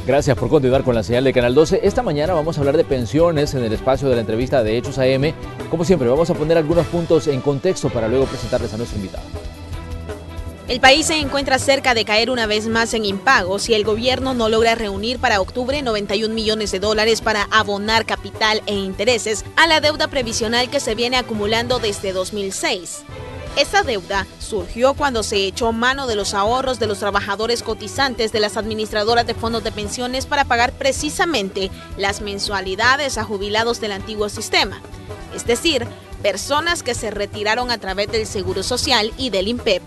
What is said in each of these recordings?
Gracias por continuar con la señal de Canal 12. Esta mañana vamos a hablar de pensiones en el espacio de la entrevista de Hechos AM. Como siempre, vamos a poner algunos puntos en contexto para luego presentarles a nuestro invitado. El país se encuentra cerca de caer una vez más en impagos si el gobierno no logra reunir para octubre 91 millones de dólares para abonar capital e intereses a la deuda previsional que se viene acumulando desde 2006. Esta deuda surgió cuando se echó mano de los ahorros de los trabajadores cotizantes de las administradoras de fondos de pensiones para pagar precisamente las mensualidades a jubilados del antiguo sistema, es decir, personas que se retiraron a través del Seguro Social y del INPEP.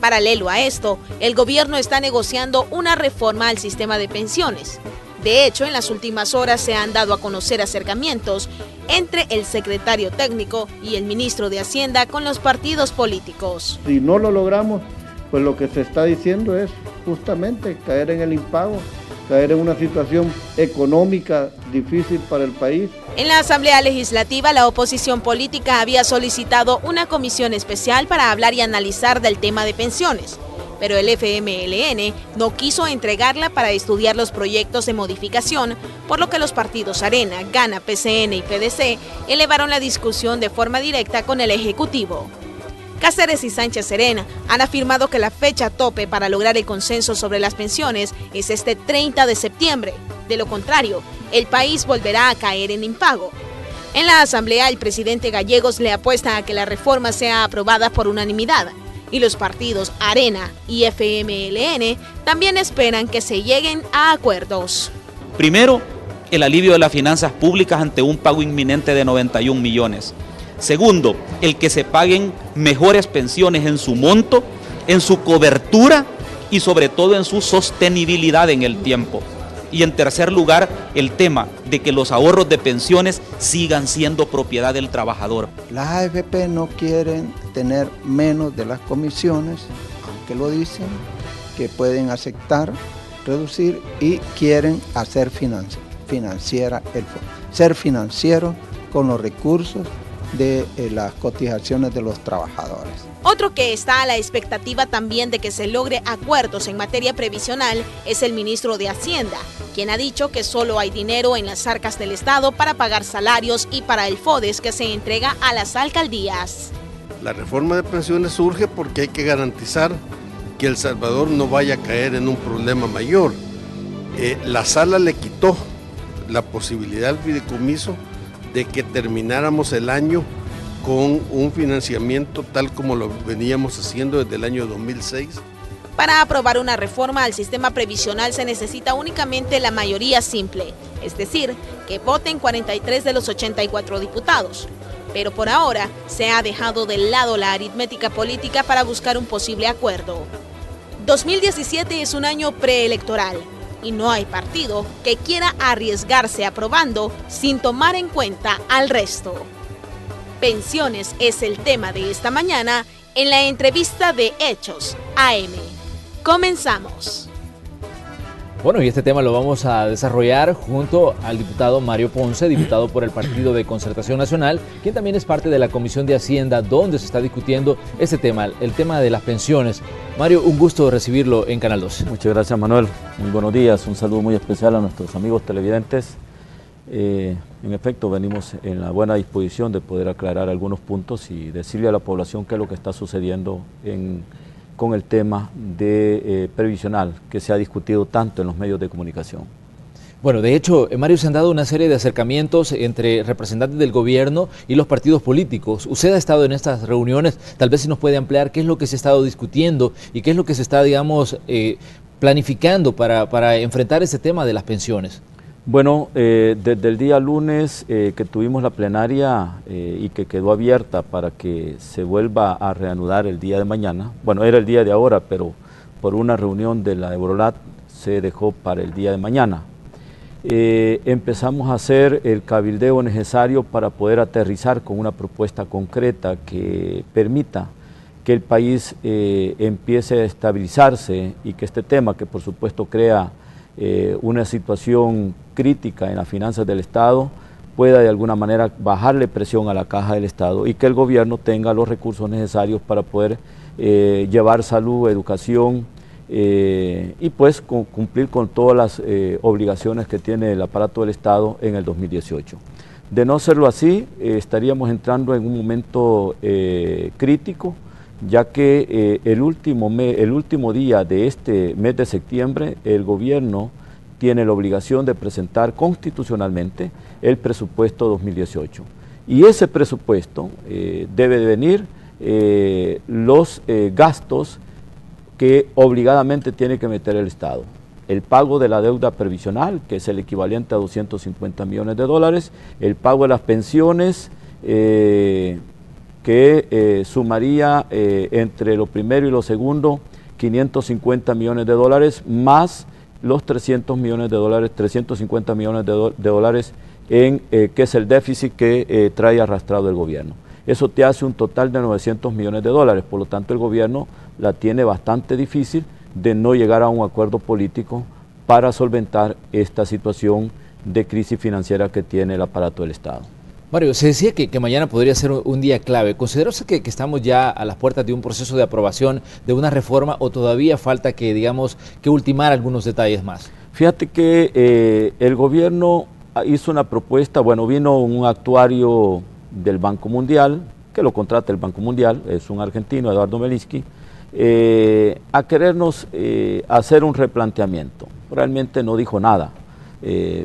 Paralelo a esto, el gobierno está negociando una reforma al sistema de pensiones. De hecho, en las últimas horas se han dado a conocer acercamientos entre el secretario técnico y el ministro de Hacienda con los partidos políticos. Si no lo logramos, pues lo que se está diciendo es justamente caer en el impago, caer en una situación económica difícil para el país. En la Asamblea Legislativa, la oposición política había solicitado una comisión especial para hablar y analizar del tema de pensiones, pero el FMLN no quiso entregarla para estudiar los proyectos de modificación, por lo que los partidos Arena, Gana, PCN y PDC elevaron la discusión de forma directa con el Ejecutivo. Cáceres y Sánchez Serena han afirmado que la fecha tope para lograr el consenso sobre las pensiones es este 30 de septiembre. De lo contrario, el país volverá a caer en impago. En la Asamblea, el presidente Gallegos le apuesta a que la reforma sea aprobada por unanimidad, y los partidos Arena y FMLN también esperan que se lleguen a acuerdos. Primero, el alivio de las finanzas públicas ante un pago inminente de 91 millones. Segundo, el que se paguen mejores pensiones en su monto, en su cobertura y sobre todo en su sostenibilidad en el tiempo. Y en tercer lugar, el tema de que los ahorros de pensiones sigan siendo propiedad del trabajador. Las AFP no quieren tener menos de las comisiones, aunque lo dicen, que pueden aceptar, reducir y quieren hacer financiera el fondo, ser financiero con los recursos de las cotizaciones de los trabajadores. Otro que está a la expectativa también de que se logre acuerdos en materia previsional es el ministro de Hacienda, quien ha dicho que solo hay dinero en las arcas del Estado para pagar salarios y para el FODES que se entrega a las alcaldías. La reforma de pensiones surge porque hay que garantizar que El Salvador no vaya a caer en un problema mayor. La sala le quitó la posibilidad al fideicomiso de que termináramos el año con un financiamiento tal como lo veníamos haciendo desde el año 2006. Para aprobar una reforma al sistema previsional se necesita únicamente la mayoría simple, es decir, que voten 43 de los 84 diputados. Pero por ahora se ha dejado de lado la aritmética política para buscar un posible acuerdo. 2017 es un año preelectoral y no hay partido que quiera arriesgarse aprobando sin tomar en cuenta al resto. Pensiones es el tema de esta mañana en la entrevista de Hechos AM. Comenzamos. Bueno, y este tema lo vamos a desarrollar junto al diputado Mario Ponce, diputado por el Partido de Concertación Nacional, quien también es parte de la Comisión de Hacienda, donde se está discutiendo este tema, el tema de las pensiones. Mario, un gusto recibirlo en Canal 12. Muchas gracias, Manuel. Muy buenos días. Un saludo muy especial a nuestros amigos televidentes. En efecto, venimos en la buena disposición de poder aclarar algunos puntos y decirle a la población qué es lo que está sucediendo con el tema de previsional que se ha discutido tanto en los medios de comunicación. Bueno, de hecho, Mario, se han dado una serie de acercamientos entre representantes del gobierno y los partidos políticos. Usted ha estado en estas reuniones, tal vez si nos puede ampliar qué es lo que se ha estado discutiendo y qué es lo que se está, digamos, planificando para enfrentar este tema de las pensiones. Bueno, desde el día lunes que tuvimos la plenaria y que quedó abierta para que se vuelva a reanudar el día de mañana, bueno, era el día de ahora, pero por una reunión de la Eurolat se dejó para el día de mañana. Empezamos a hacer el cabildeo necesario para poder aterrizar con una propuesta concreta que permita que el país empiece a estabilizarse y que este tema, que por supuesto crea una situación crítica en las finanzas del Estado, pueda de alguna manera bajarle presión a la caja del Estado y que el gobierno tenga los recursos necesarios para poder llevar salud, educación y pues cumplir con todas las obligaciones que tiene el aparato del Estado en el 2018. De no serlo así, estaríamos entrando en un momento crítico, ya que el último día de este mes de septiembre, el gobierno tiene la obligación de presentar constitucionalmente el presupuesto 2018. Y ese presupuesto debe de venir los gastos que obligadamente tiene que meter el Estado. El pago de la deuda previsional, que es el equivalente a 250 millones de dólares, el pago de las pensiones, que sumaría entre lo primero y lo segundo 550 millones de dólares, más los 300 millones de dólares, 350 millones de dólares que es el déficit que trae arrastrado el gobierno. Eso te hace un total de 900 millones de dólares, por lo tanto el gobierno la tiene bastante difícil de no llegar a un acuerdo político para solventar esta situación de crisis financiera que tiene el aparato del Estado. Mario, se decía que mañana podría ser un día clave. ¿Considera usted que estamos ya a las puertas de un proceso de aprobación de una reforma o todavía falta que, digamos, que ultimar algunos detalles más? Fíjate que el gobierno hizo una propuesta, bueno, vino un actuario del Banco Mundial, que lo contrata el Banco Mundial, es un argentino, Eduardo Melinsky, a querernos hacer un replanteamiento. Realmente no dijo nada,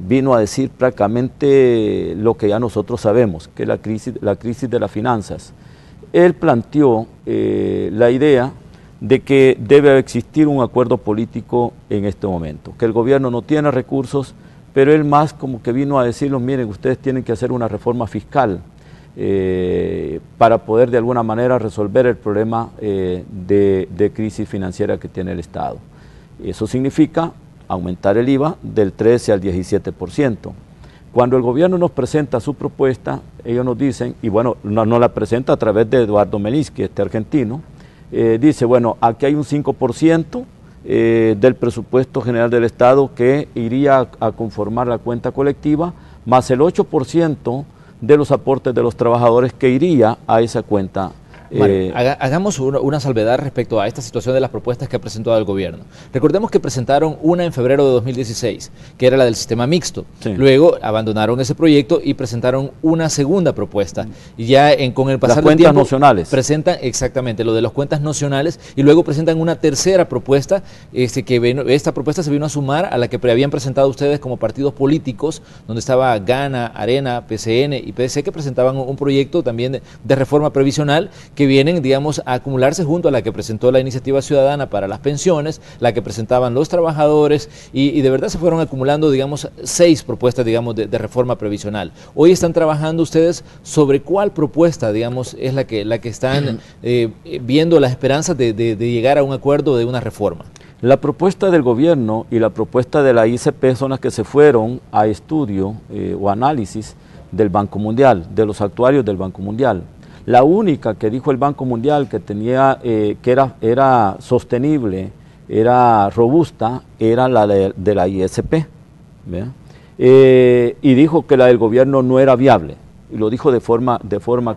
vino a decir prácticamente lo que ya nosotros sabemos, que es la crisis de las finanzas. Él planteó la idea de que debe existir un acuerdo político en este momento, que el gobierno no tiene recursos, pero él más como que vino a decirnos, miren, ustedes tienen que hacer una reforma fiscal para poder de alguna manera resolver el problema de crisis financiera que tiene el Estado. Eso significa aumentar el IVA del 13 al 17%. Cuando el gobierno nos presenta su propuesta, ellos nos dicen, y bueno, no la presenta a través de Eduardo Melinsky, este argentino, dice, bueno, aquí hay un 5% del presupuesto general del Estado que iría a conformar la cuenta colectiva, más el 8% de los aportes de los trabajadores que iría a esa cuenta. Mario, hagamos una salvedad respecto a esta situación de las propuestas que ha presentado el gobierno. Recordemos que presentaron una en febrero de 2016, que era la del sistema mixto. Sí. Luego abandonaron ese proyecto y presentaron una segunda propuesta. Y ya con el pasar del tiempo nacionales. Presentan exactamente lo de las cuentas nacionales y luego presentan una tercera propuesta, esta propuesta se vino a sumar a la que habían presentado ustedes como partidos políticos, donde estaba Gana, Arena, PCN y PDC, que presentaban un proyecto también de reforma previsional que vienen, digamos, a acumularse junto a la que presentó la Iniciativa Ciudadana para las pensiones, la que presentaban los trabajadores, y de verdad se fueron acumulando, digamos, 6 propuestas, digamos, de reforma previsional. Hoy están trabajando ustedes sobre cuál propuesta, digamos, es la que están viendo las esperanzas de llegar a un acuerdo de una reforma. La propuesta del gobierno y la propuesta de la ICP son las que se fueron a estudio o análisis del Banco Mundial, de los actuarios del Banco Mundial. La única que dijo el Banco Mundial que tenía, que era sostenible, era robusta, era la de la ISP, y dijo que la del gobierno no era viable, y lo dijo de forma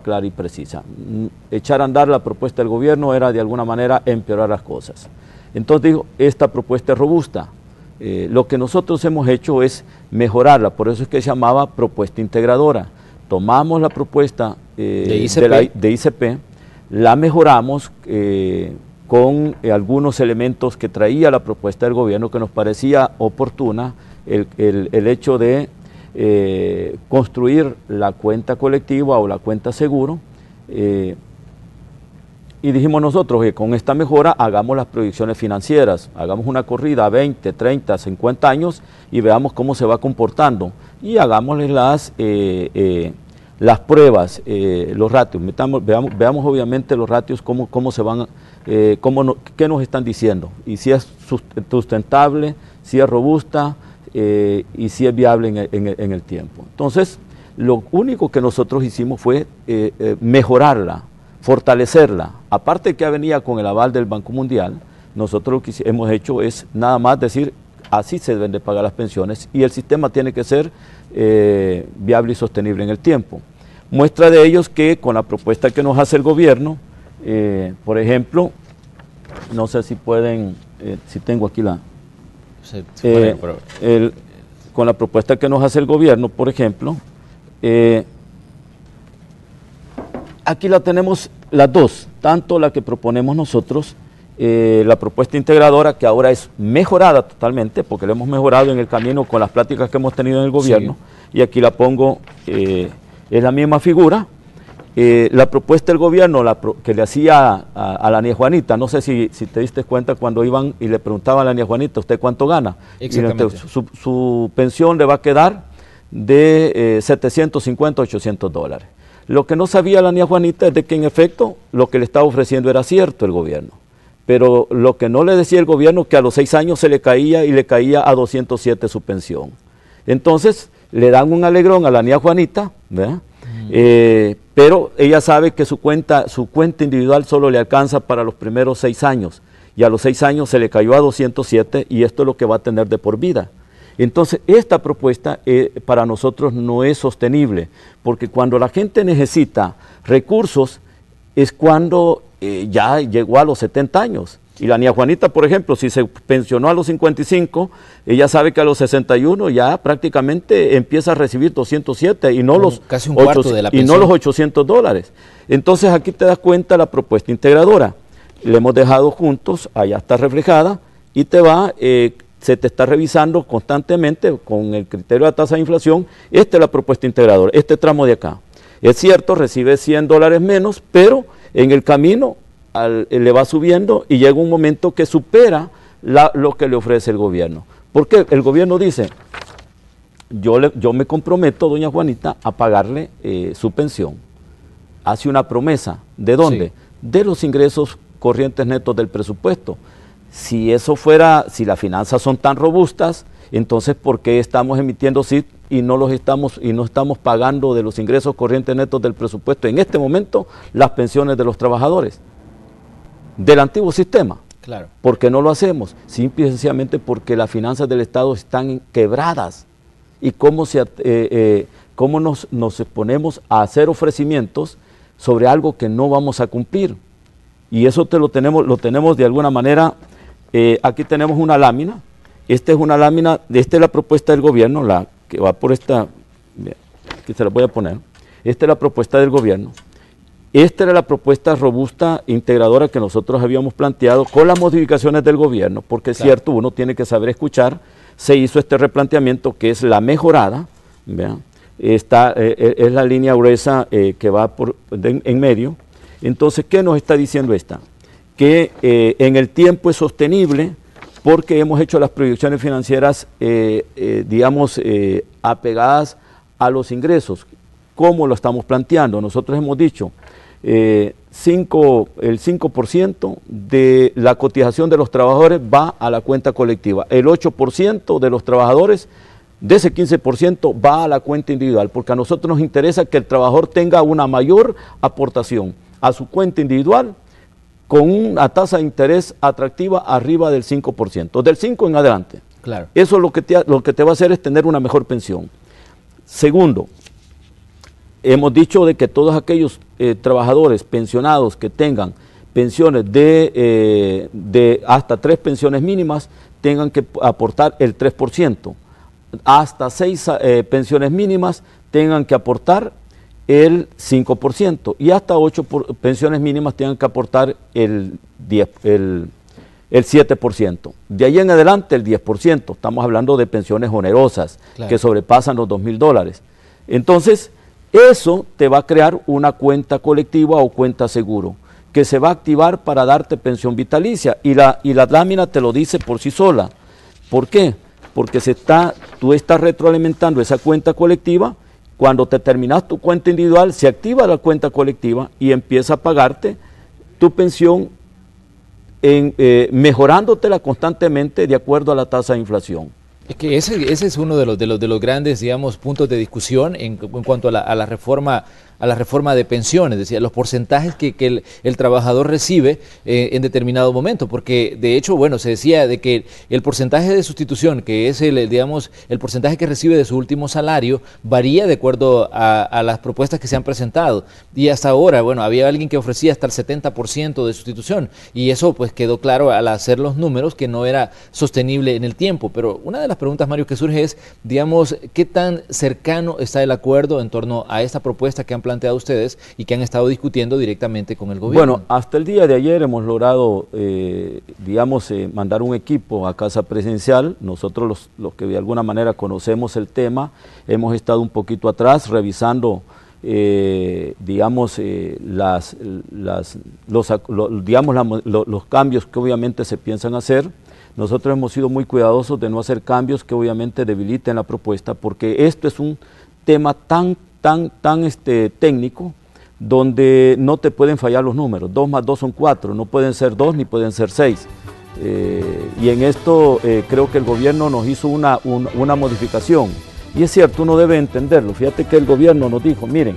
clara y precisa. Echar a andar la propuesta del gobierno era de alguna manera empeorar las cosas. Entonces dijo, esta propuesta es robusta. Lo que nosotros hemos hecho es mejorarla, por eso es que se llamaba propuesta integradora. Tomamos la propuesta de ICP, la mejoramos con algunos elementos que traía la propuesta del gobierno que nos parecía oportuna, el hecho de construir la cuenta colectiva o la cuenta seguro, y dijimos nosotros que con esta mejora hagamos las proyecciones financieras, hagamos una corrida a 20, 30, 50 años y veamos cómo se va comportando y hagámosle las pruebas, los ratios, veamos obviamente los ratios, cómo se van, qué nos están diciendo y si es sustentable, si es robusta y si es viable en el tiempo. Entonces, lo único que nosotros hicimos fue mejorarla, fortalecerla. Aparte que venía con el aval del Banco Mundial, nosotros lo que hemos hecho es nada más decir, así se deben de pagar las pensiones y el sistema tiene que ser viable y sostenible en el tiempo. Muestra de ello es que con la propuesta que nos hace el gobierno, por ejemplo, no sé si pueden si tengo aquí con la propuesta que nos hace el gobierno, por ejemplo, aquí la tenemos las dos, tanto la que proponemos nosotros, la propuesta integradora, que ahora es mejorada totalmente, porque la hemos mejorado en el camino con las pláticas que hemos tenido en el gobierno, sí. Y aquí la pongo, es la misma figura. La propuesta del gobierno que le hacía a la niña Juanita, no sé si te diste cuenta cuando iban y le preguntaban a la niña Juanita, ¿usted cuánto gana? Exactamente. Su pensión le va a quedar de 750 a 800 dólares. Lo que no sabía la niña Juanita es de que en efecto lo que le estaba ofreciendo era cierto el gobierno, pero lo que no le decía el gobierno que a los 6 años se le caía y le caía a 207 su pensión. Entonces le dan un alegrón a la niña Juanita, ¿verdad? Pero ella sabe que su cuenta individual solo le alcanza para los primeros 6 años y a los 6 años se le cayó a 207 y esto es lo que va a tener de por vida. Entonces esta propuesta para nosotros no es sostenible, porque cuando la gente necesita recursos es cuando ya llegó a los 70 años. Y la niña Juanita, por ejemplo, si se pensionó a los 55, ella sabe que a los 61 ya prácticamente empieza a recibir 207 y no los casi un cuarto de la pensión. Y no los 800 dólares. Entonces aquí te das cuenta la propuesta integradora. Le hemos dejado juntos, allá está reflejada y se te está revisando constantemente con el criterio de la tasa de inflación. Esta es la propuesta integradora, este tramo de acá. Es cierto, recibe 100 dólares menos, pero en el camino le va subiendo y llega un momento que supera lo que le ofrece el gobierno. Porque el gobierno dice, yo me comprometo, doña Juanita, a pagarle su pensión. Hace una promesa. ¿De dónde? Sí. De los ingresos corrientes netos del presupuesto. Si eso fuera, si las finanzas son tan robustas, entonces ¿por qué estamos emitiendo SIT y no estamos pagando de los ingresos corrientes netos del presupuesto en este momento las pensiones de los trabajadores del antiguo sistema? Claro. ¿Por qué no lo hacemos? Simple y sencillamente porque las finanzas del Estado están quebradas. ¿Y cómo nos exponemos a hacer ofrecimientos sobre algo que no vamos a cumplir? Y eso lo tenemos de alguna manera. Aquí tenemos una lámina. Esta es una lámina, esta es la propuesta del gobierno, la que va por esta, aquí se la voy a poner. Esta es la propuesta del gobierno. Esta era la propuesta robusta, integradora que nosotros habíamos planteado con las modificaciones del gobierno, porque es cierto, uno tiene que saber escuchar. Se hizo este replanteamiento que es la mejorada, ¿vean? Es la línea gruesa que va en medio. Entonces, ¿qué nos está diciendo esta? Que en el tiempo es sostenible porque hemos hecho las proyecciones financieras, apegadas a los ingresos. ¿Cómo lo estamos planteando? Nosotros hemos dicho el 5% de la cotización de los trabajadores va a la cuenta colectiva, el 8% de los trabajadores de ese 15% va a la cuenta individual, porque a nosotros nos interesa que el trabajador tenga una mayor aportación a su cuenta individual con una tasa de interés atractiva arriba del 5%, del 5 en adelante. Claro. Eso lo que te va a hacer es tener una mejor pensión. Segundo, hemos dicho de que todos aquellos trabajadores pensionados que tengan pensiones de hasta 3 pensiones mínimas tengan que aportar el 3%. Hasta 6 pensiones mínimas tengan que aportar el 5% y hasta 8 pensiones mínimas tengan que aportar el 7%. De ahí en adelante el 10%. Estamos hablando de pensiones onerosas, claro, que sobrepasan los $2,000. Entonces, eso te va a crear una cuenta colectiva o cuenta seguro, que se va a activar para darte pensión vitalicia. Y la lámina te lo dice por sí sola. ¿Por qué? Porque tú estás retroalimentando esa cuenta colectiva. Cuando te terminas tu cuenta individual, se activa la cuenta colectiva y empieza a pagarte tu pensión mejorándotela constantemente de acuerdo a la tasa de inflación. Es que ese es uno de los grandes, digamos, puntos de discusión en cuanto a la reforma a la reforma de pensiones, decía, los porcentajes que el trabajador recibe en determinado momento, porque de hecho, bueno, se decía de que el porcentaje de sustitución, que es digamos, el porcentaje que recibe de su último salario, varía de acuerdo a las propuestas que se han presentado, y hasta ahora, bueno, había alguien que ofrecía hasta el 70% de sustitución, y eso pues quedó claro al hacer los números que no era sostenible en el tiempo. Pero una de las preguntas, Mario, que surge es, digamos, ¿qué tan cercano está el acuerdo en torno a esta propuesta que han planteado ustedes y que han estado discutiendo directamente con el gobierno? Bueno, hasta el día de ayer hemos logrado, digamos, mandar un equipo a Casa Presidencial. Nosotros los que de alguna manera conocemos el tema, hemos estado un poquito atrás revisando digamos, los cambios que obviamente se piensan hacer. Nosotros hemos sido muy cuidadosos de no hacer cambios que obviamente debiliten la propuesta, porque esto es un tema tan técnico, donde no te pueden fallar los números. 2 más 2 son 4, no pueden ser 2 ni pueden ser 6. Y en esto creo que el gobierno nos hizo una modificación. Y es cierto, uno debe entenderlo. Fíjate que el gobierno nos dijo, miren,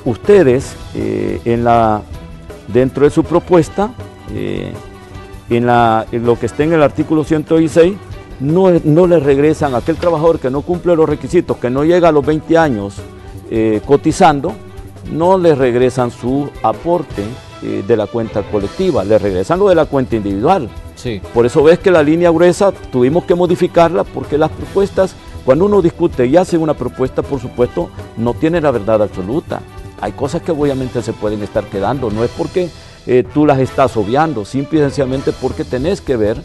ustedes dentro de su propuesta, en lo que esté en el artículo 116, no le regresan a aquel trabajador que no cumple los requisitos, que no llega a los 20 años cotizando, no le regresan su aporte de la cuenta colectiva, le regresan lo de la cuenta individual. Sí. Por eso ves que la línea gruesa tuvimos que modificarla, porque las propuestas, cuando uno discute y hace una propuesta, por supuesto, no tiene la verdad absoluta. Hay cosas que obviamente se pueden estar quedando, no es porque tú las estás obviando, simple y sencillamente porque tenés que ver,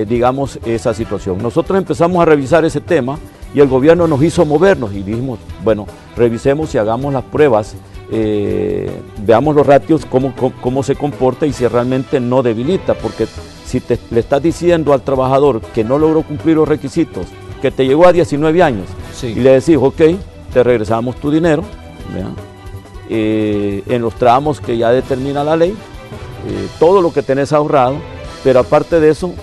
digamos, esa situación. Nosotros empezamos a revisar ese tema y el gobierno nos hizo movernos y dijimos, bueno, revisemos y hagamos las pruebas, veamos los ratios, cómo se comporta y si realmente no debilita, porque si le estás diciendo al trabajador que no logró cumplir los requisitos, que te llegó a 19 años, sí, y le decís, ok, te regresamos tu dinero, en los tramos que ya determina la ley, todo lo que tenés ahorrado, pero aparte de eso,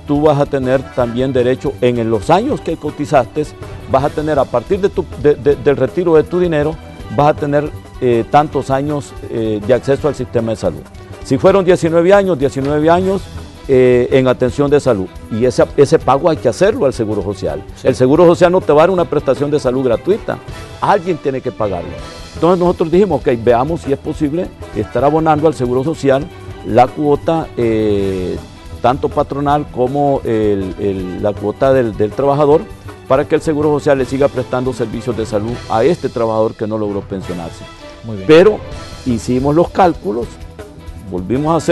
tú vas a tener también derecho en los años que cotizaste, vas a tener a partir del retiro de tu dinero, vas a tener tantos años de acceso al sistema de salud. Si fueron 19 años en atención de salud, y ese pago hay que hacerlo al Seguro Social. Sí. El Seguro Social no te va a dar una prestación de salud gratuita, alguien tiene que pagarlo. Entonces nosotros dijimos, ok, veamos si es posible estar abonando al Seguro Social la cuota, tanto patronal como la cuota del trabajador, para que el Seguro Social le siga prestando servicios de salud a este trabajador que no logró pensionarse. Muy bien. Pero hicimos los cálculos, volvimos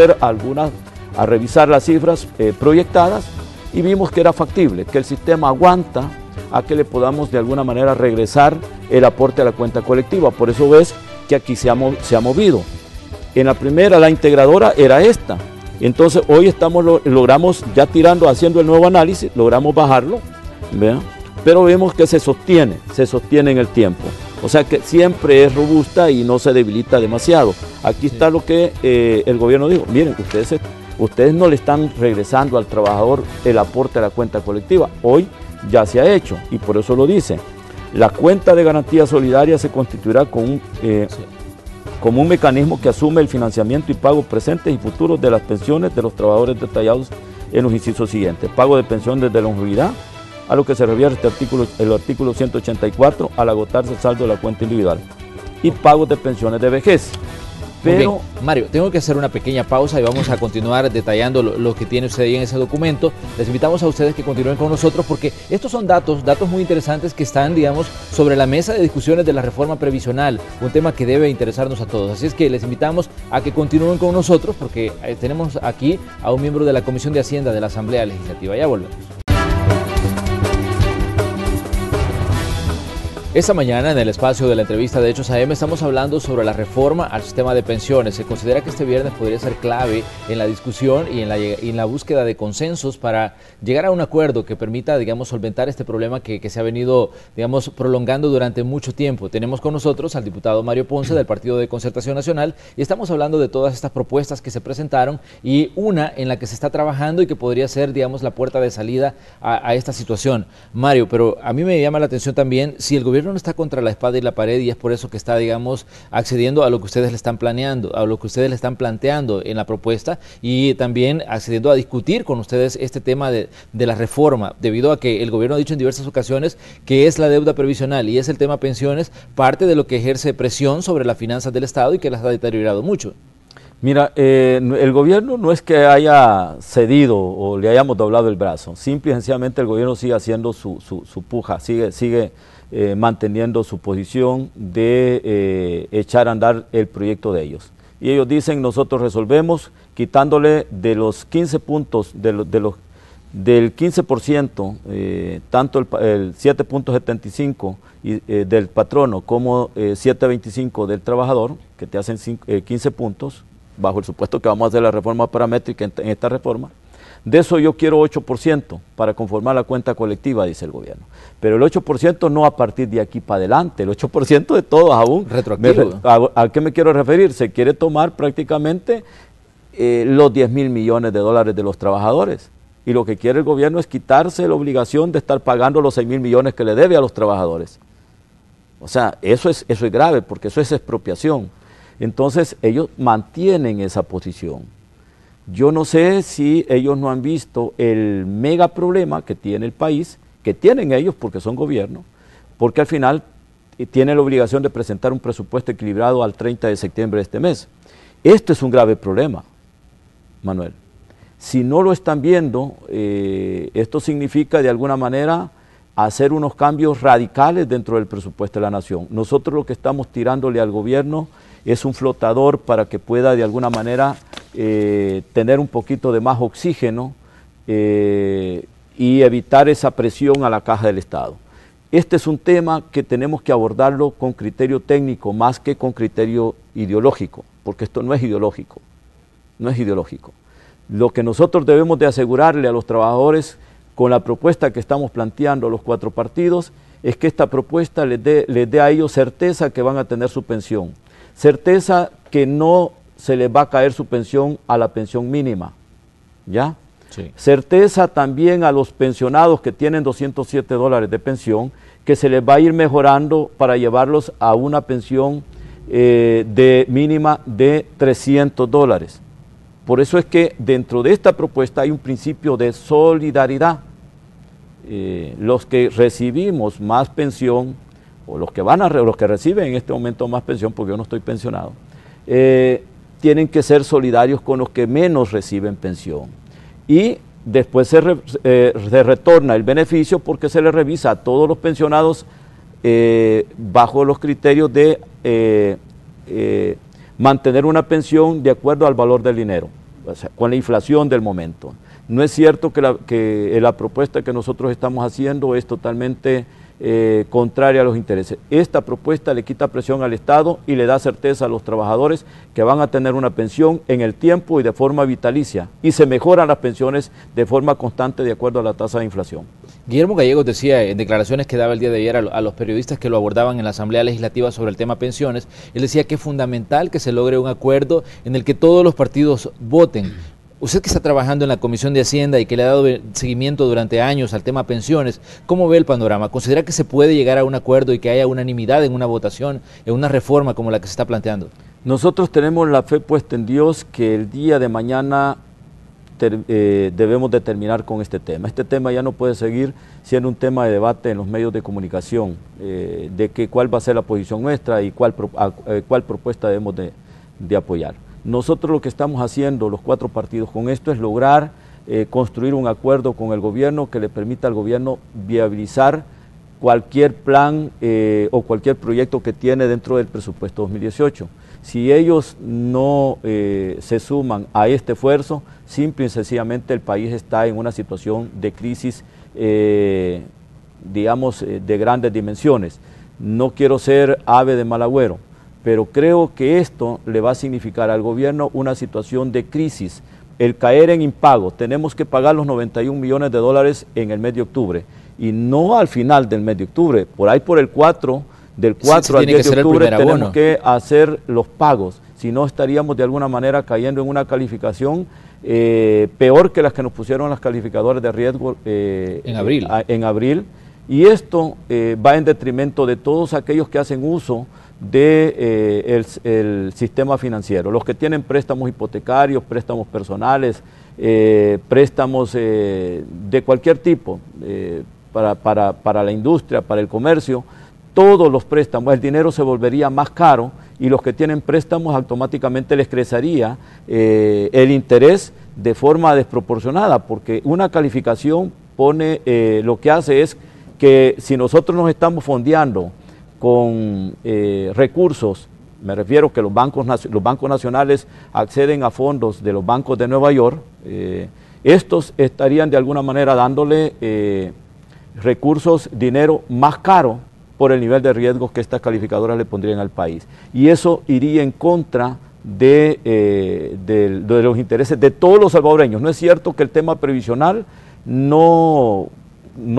a revisar las cifras proyectadas y vimos que era factible, que el sistema aguanta a que le podamos de alguna manera regresar el aporte a la cuenta colectiva. Por eso ves que aquí se ha movido. En la primera, la integradora era esta. Entonces hoy logramos, ya haciendo el nuevo análisis, logramos bajarlo, ¿vean? Pero vemos que se sostiene en el tiempo. O sea que siempre es robusta y no se debilita demasiado. Aquí está lo que el gobierno dijo. Miren, ustedes no le están regresando al trabajador el aporte a la cuenta colectiva. Hoy ya se ha hecho y por eso lo dice. La cuenta de garantía solidaria se constituirá como un mecanismo que asume el financiamiento y pago presentes y futuros de las pensiones de los trabajadores detallados en los incisos siguientes. Pago de pensión desde la longevidad, a lo que se refiere el artículo 184, al agotarse el saldo de la cuenta individual, y pagos de pensiones de vejez. Pero, Mario, tengo que hacer una pequeña pausa y vamos a continuar detallando lo que tiene usted ahí en ese documento. Les invitamos a ustedes que continúen con nosotros porque estos son datos muy interesantes que están, digamos, sobre la mesa de discusiones de la reforma previsional, un tema que debe interesarnos a todos. Así es que les invitamos a que continúen con nosotros porque tenemos aquí a un miembro de la Comisión de Hacienda de la Asamblea Legislativa. Ya volvemos. Esta mañana en el espacio de la entrevista de Hechos AM estamos hablando sobre la reforma al sistema de pensiones. Se considera que este viernes podría ser clave en la discusión y en la búsqueda de consensos para llegar a un acuerdo que permita, digamos, solventar este problema que se ha venido, digamos, prolongando durante mucho tiempo. Tenemos con nosotros al diputado Mario Ponce del Partido de Concertación Nacional y estamos hablando de todas estas propuestas que se presentaron y una en la que se está trabajando y que podría ser, digamos, la puerta de salida a esta situación. Mario, pero a mí me llama la atención también si el gobierno gobierno no está contra la espada y la pared y es por eso que está, digamos, accediendo a lo que ustedes le están planeando, a lo que ustedes le están planteando en la propuesta y también accediendo a discutir con ustedes este tema de la reforma, debido a que el gobierno ha dicho en diversas ocasiones que es la deuda previsional y es el tema pensiones parte de lo que ejerce presión sobre las finanzas del Estado y que las ha deteriorado mucho. Mira, el gobierno no es que haya cedido o le hayamos doblado el brazo, simple y sencillamente el gobierno sigue haciendo su puja, sigue manteniendo su posición de echar a andar el proyecto de ellos. Y ellos dicen, nosotros resolvemos quitándole de los 15 puntos, del 15%, tanto el 7.75 del patrono como 7.25 del trabajador, que te hacen 15 puntos, bajo el supuesto que vamos a hacer la reforma paramétrica en esta reforma. De eso yo quiero 8% para conformar la cuenta colectiva, dice el gobierno. Pero el 8% no a partir de aquí para adelante, el 8% de todos aún. Retroactivo. ¿A qué me quiero referir? Se quiere tomar prácticamente los 10.000 millones de dólares de los trabajadores. Y lo que quiere el gobierno es quitarse la obligación de estar pagando los 6.000 millones que le debe a los trabajadores. O sea, eso es grave porque eso es expropiación. Entonces ellos mantienen esa posición. Yo no sé si ellos no han visto el mega problema que tiene el país, que tienen ellos porque son gobierno, porque al final tienen la obligación de presentar un presupuesto equilibrado al 30 de septiembre de este mes. Esto es un grave problema, Manuel. Si no lo están viendo, esto significa de alguna manera hacer unos cambios radicales dentro del presupuesto de la nación. Nosotros lo que estamos tirándole al gobierno es un flotador para que pueda de alguna manera tener un poquito de más oxígeno y evitar esa presión a la caja del Estado. Este es un tema que tenemos que abordarlo con criterio técnico más que con criterio ideológico, porque esto no es ideológico, no es ideológico. Lo que nosotros debemos de asegurarle a los trabajadores con la propuesta que estamos planteando a los 4 partidos es que esta propuesta les dé a ellos certeza que van a tener su pensión, certeza que no se les va a caer su pensión a la pensión mínima, ¿ya? Sí. Certeza también a los pensionados que tienen $207 de pensión, que se les va a ir mejorando para llevarlos a una pensión de mínima de $300. Por eso es que dentro de esta propuesta hay un principio de solidaridad. Los que recibimos más pensión, o los que reciben en este momento más pensión, porque yo no estoy pensionado, tienen que ser solidarios con los que menos reciben pensión. Y después se retorna el beneficio porque se le revisa a todos los pensionados bajo los criterios de mantener una pensión de acuerdo al valor del dinero, o sea, con la inflación del momento. No es cierto que la propuesta que nosotros estamos haciendo es totalmente contraria a los intereses. Esta propuesta le quita presión al Estado y le da certeza a los trabajadores que van a tener una pensión en el tiempo y de forma vitalicia, y se mejoran las pensiones de forma constante de acuerdo a la tasa de inflación. Guillermo Gallegos decía en declaraciones que daba el día de ayer a los periodistas que lo abordaban en la Asamblea Legislativa sobre el tema pensiones, él decía que es fundamental que se logre un acuerdo en el que todos los partidos voten. Usted que está trabajando en la Comisión de Hacienda y que le ha dado seguimiento durante años al tema pensiones, ¿cómo ve el panorama? ¿Considera que se puede llegar a un acuerdo y que haya unanimidad en una votación, en una reforma como la que se está planteando? Nosotros tenemos la fe puesta en Dios que el día de mañana debemos de terminar con este tema. Este tema ya no puede seguir siendo un tema de debate en los medios de comunicación, de cuál va a ser la posición nuestra y cuál propuesta debemos de apoyar. Nosotros lo que estamos haciendo, los 4 partidos, con esto es lograr construir un acuerdo con el gobierno que le permita al gobierno viabilizar cualquier plan o cualquier proyecto que tiene dentro del presupuesto 2018. Si ellos no se suman a este esfuerzo, simple y sencillamente el país está en una situación de crisis, digamos, de grandes dimensiones. No quiero ser ave de mal agüero, pero creo que esto le va a significar al gobierno una situación de crisis, el caer en impago. Tenemos que pagar los 91 millones de dólares en el mes de octubre, y no al final del mes de octubre, por ahí por el 4, del 4 al 10 de octubre tenemos que hacer los pagos, si no estaríamos de alguna manera cayendo en una calificación peor que las que nos pusieron las calificadoras de riesgo en abril, Y esto va en detrimento de todos aquellos que hacen uso del sistema financiero, los que tienen préstamos hipotecarios, préstamos personales, préstamos de cualquier tipo, para la industria, para el comercio, todos los préstamos, el dinero se volvería más caro y los que tienen préstamos automáticamente les crecería el interés de forma desproporcionada, porque una calificación pone, lo que hace es que si nosotros nos estamos fondeando con recursos, me refiero que los bancos nacionales acceden a fondos de los bancos de Nueva York, estos estarían de alguna manera dándole recursos, dinero más caro por el nivel de riesgos que estas calificadoras le pondrían al país. Y eso iría en contra de los intereses de todos los salvadoreños. No es cierto que el tema previsional no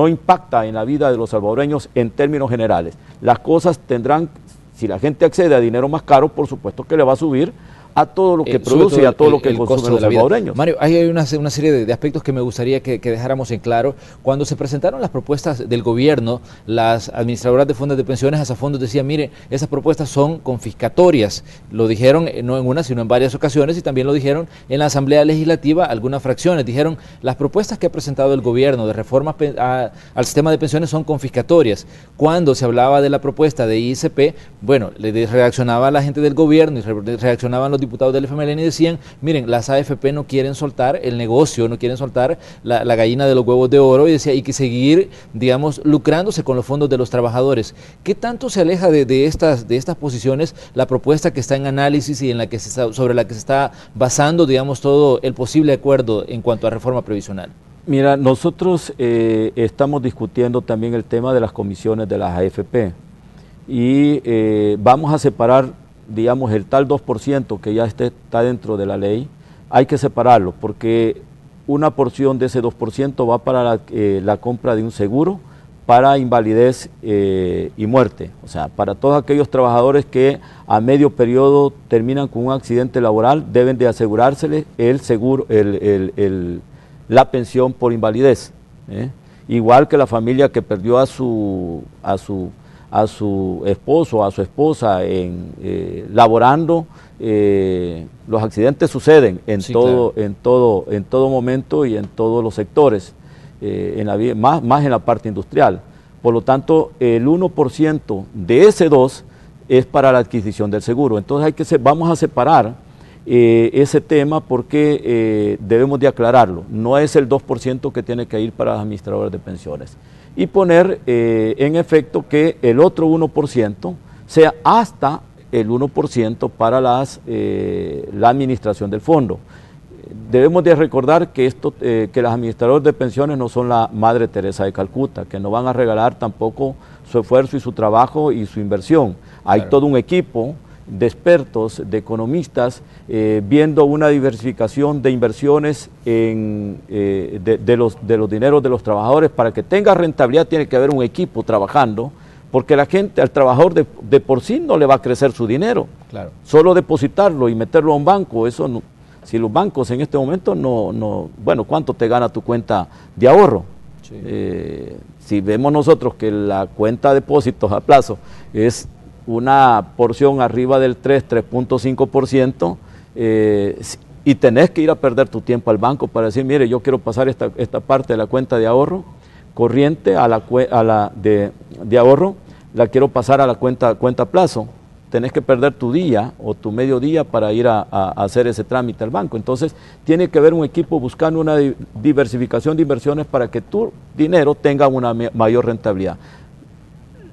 impacta en la vida de los salvadoreños en términos generales. Las cosas tendrán, si la gente accede a dinero más caro, por supuesto que le va a subir a todo lo que produce y a todo lo que consumen los salvadoreños. Mario, hay una serie de aspectos que me gustaría que dejáramos en claro. Cuando se presentaron las propuestas del gobierno, las administradoras de fondos de pensiones, hasta fondos decían, mire, esas propuestas son confiscatorias. Lo dijeron no en una, sino en varias ocasiones, y también lo dijeron en la Asamblea Legislativa algunas fracciones. Dijeron, las propuestas que ha presentado el gobierno de reforma al sistema de pensiones son confiscatorias. Cuando se hablaba de la propuesta de ICP, bueno, le reaccionaba la gente del gobierno y reaccionaban los diputados del FMLN y decían, miren, las AFP no quieren soltar el negocio, no quieren soltar la gallina de los huevos de oro, y decía, hay que seguir, digamos, lucrándose con los fondos de los trabajadores. ¿Qué tanto se aleja de estas posiciones la propuesta que está en análisis y sobre la que se está basando, digamos, todo el posible acuerdo en cuanto a reforma previsional? Mira, nosotros estamos discutiendo también el tema de las comisiones de las AFP y vamos a separar, digamos, el tal 2% que ya está dentro de la ley. Hay que separarlo porque una porción de ese 2% va para la compra de un seguro para invalidez y muerte, o sea, para todos aquellos trabajadores que a medio periodo terminan con un accidente laboral, deben de asegurárseles el seguro, la pensión por invalidez, igual que la familia que perdió a su esposo, a su esposa laborando. Los accidentes suceden en todo momento y en todos los sectores, más en la parte industrial. Por lo tanto, el 1% de ese 2% es para la adquisición del seguro. Entonces vamos a separar ese tema porque debemos de aclararlo. No es el 2% que tiene que ir para las administradoras de pensiones. Y poner en efecto que el otro 1% sea hasta el 1% para la administración del fondo. Debemos de recordar que las administradoras de pensiones no son la Madre Teresa de Calcuta, que no van a regalar tampoco su esfuerzo y su trabajo y su inversión. Hay todo un equipo de expertos, de economistas, viendo una diversificación de inversiones de los dineros de los trabajadores. Para que tenga rentabilidad tiene que haber un equipo trabajando, porque al trabajador de por sí no le va a crecer su dinero. Claro. Solo depositarlo y meterlo a un banco, eso no, si los bancos en este momento bueno, ¿cuánto te gana tu cuenta de ahorro? Sí. Si vemos nosotros que la cuenta de depósitos a plazo es una porción arriba del 3.5%, y tenés que ir a perder tu tiempo al banco para decir, mire, yo quiero pasar esta parte de la cuenta de ahorro corriente de ahorro, la quiero pasar a la cuenta a plazo. Tenés que perder tu día o tu mediodía para ir a hacer ese trámite al banco. Entonces, tiene que haber un equipo buscando una diversificación de inversiones para que tu dinero tenga una mayor rentabilidad.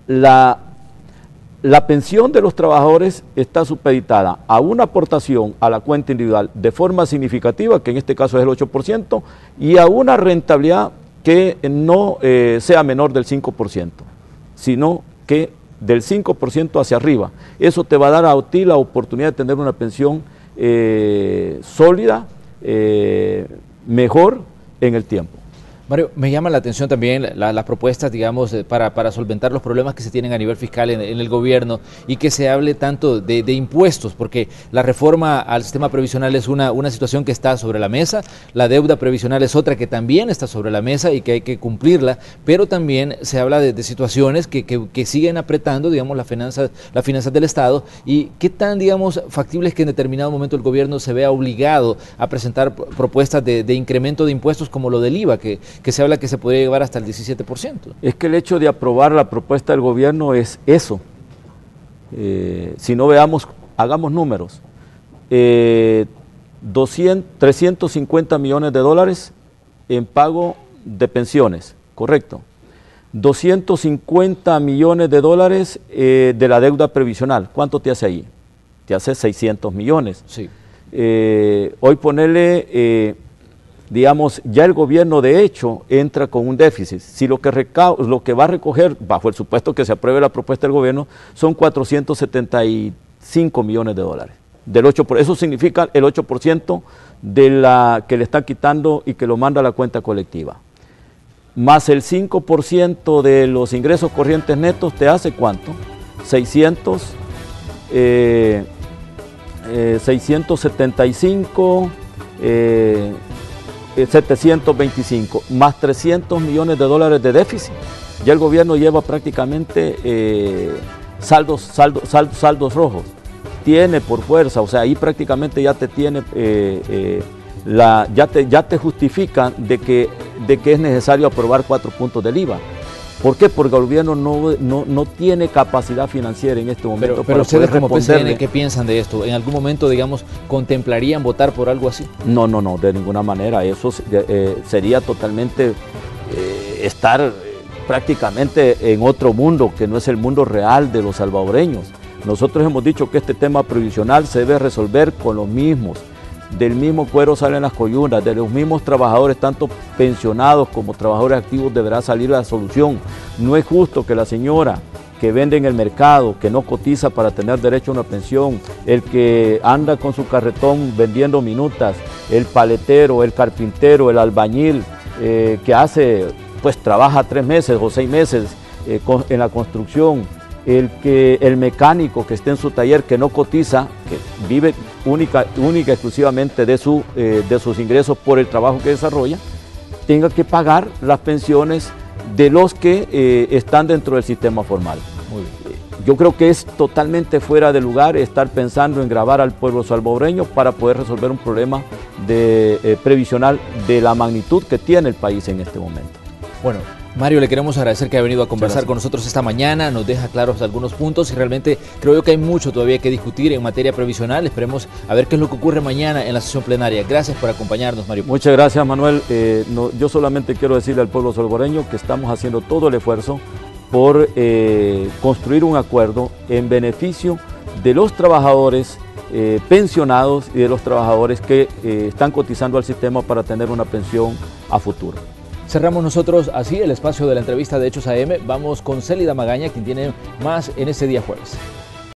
La pensión de los trabajadores está supeditada a una aportación a la cuenta individual de forma significativa, que en este caso es el 8%, y a una rentabilidad que no sea menor del 5%, sino que del 5% hacia arriba. Eso te va a dar a ti la oportunidad de tener una pensión sólida, mejor en el tiempo. Mario, me llama la atención también las propuestas, digamos, para solventar los problemas que se tienen a nivel fiscal en el gobierno y que se hable tanto de impuestos, porque la reforma al sistema previsional es una situación que está sobre la mesa, la deuda previsional es otra que también está sobre la mesa y que hay que cumplirla, pero también se habla de situaciones que siguen apretando, digamos, las finanzas del Estado, y qué tan, digamos, factible es que en determinado momento el gobierno se vea obligado a presentar propuestas de incremento de impuestos como lo del IVA, que se habla que se podría llevar hasta el 17%. Es que el hecho de aprobar la propuesta del gobierno es eso. Si no veamos, hagamos números. 350 millones de dólares en pago de pensiones, correcto. 250 millones de dólares de la deuda previsional. ¿Cuánto te hace ahí? Te hace 600 millones. Sí. Hoy ponerle... digamos, ya el gobierno de hecho entra con un déficit. Si lo que va a recoger, bajo el supuesto que se apruebe la propuesta del gobierno, son 475 millones de dólares. Del 8%, eso significa el 8% de la que le está quitando y que lo manda a la cuenta colectiva. Más el 5% de los ingresos corrientes netos, ¿te hace cuánto? 675... 725, más 300 millones de dólares de déficit. Ya el gobierno lleva prácticamente saldos rojos. Tiene por fuerza, o sea, ahí prácticamente ya te tiene, ya te justifica de que es necesario aprobar 4 puntos del IVA. ¿Por qué? Porque el gobierno no tiene capacidad financiera en este momento. Pero ustedes como PCN, ¿qué piensan de esto? ¿En algún momento, digamos, contemplarían votar por algo así? No, de ninguna manera. Eso sería totalmente estar prácticamente en otro mundo, que no es el mundo real de los salvadoreños. Nosotros hemos dicho que este tema previsional se debe resolver con los mismos. Del mismo cuero salen las coyunas, de los mismos trabajadores, tanto pensionados como trabajadores activos, deberá salir la solución. No es justo que la señora que vende en el mercado, que no cotiza para tener derecho a una pensión, el que anda con su carretón vendiendo minutas, el paletero, el carpintero, el albañil, que trabaja 3 meses o 6 meses en la construcción, el mecánico que esté en su taller, que no cotiza, que vive única exclusivamente de sus ingresos por el trabajo que desarrolla, tenga que pagar las pensiones de los que están dentro del sistema formal. Muy bien. Yo creo que es totalmente fuera de lugar estar pensando en gravar al pueblo salvadoreño para poder resolver un problema previsional de la magnitud que tiene el país en este momento. Bueno, Mario, le queremos agradecer que haya venido a conversar con nosotros esta mañana, nos deja claros algunos puntos y realmente creo yo que hay mucho todavía que discutir en materia previsional. Esperemos a ver qué es lo que ocurre mañana en la sesión plenaria. Gracias por acompañarnos, Mario. Muchas gracias, Manuel. Yo solamente quiero decirle al pueblo salvadoreño que estamos haciendo todo el esfuerzo por construir un acuerdo en beneficio de los trabajadores pensionados y de los trabajadores que están cotizando al sistema para tener una pensión a futuro. Cerramos nosotros así el espacio de la entrevista de Hechos AM. Vamos con Célida Magaña, quien tiene más en este día jueves.